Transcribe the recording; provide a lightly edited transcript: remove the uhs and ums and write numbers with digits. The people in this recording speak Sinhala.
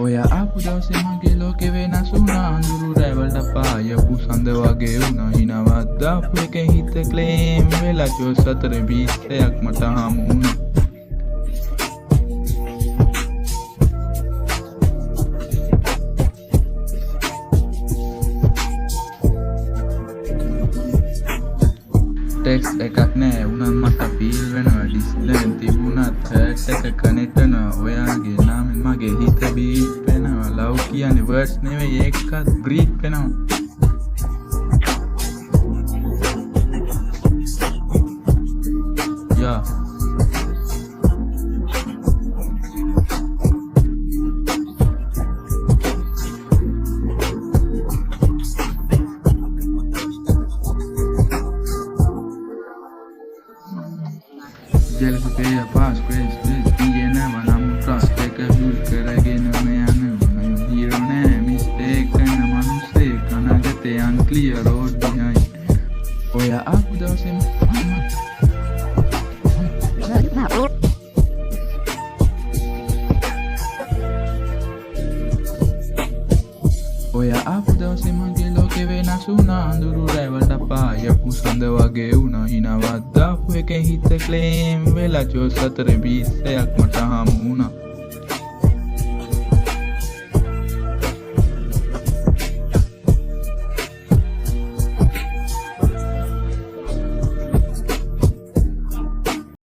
ඔය ආපු දවසේ මගේ ලෝකෙ වෙනස් වුණා. අඳුරු රැවල්ට පායපු සඳ වගේ වුණා. හිනවත් දාපු එක හිත ක්ලේම් වෙලා චෝ සතර බීස්සයක් මට හමු වුණා. ටෙක්ස් එකක් නෑ වුණත් මට ෆීල් වෙනවා. ඩිස්ටන්ස් තිබුණත් හර්ට් එක කනෙක්ට් වෙනවා. ඔයාගේ නාමෙන් මගේ හිත බීට් වෙනවා. ලව් කියන්නේ වර්ඩ්ස් නෙවෙයි ඒකත් බ්‍රීත් වෙනවා. යා jealousy pay a fast grace DJ never I'm trust take a huge කරගෙන යන hero නෑ mistake කරන මනුස්සයෙක් අනාගතේ unclear road behind ඔය ආපු දවසේ ඔය ආපු දවසේ මගේ ලෝකෙ වෙනස් වුණා. අඳුරු රැවල්ට පායපු සඳ වගේ වුණා. හිනවත් දාපු එක හිත ක්ලේම් වෙලා චෝ සතර බීස්සයක් මට හමු වුණා.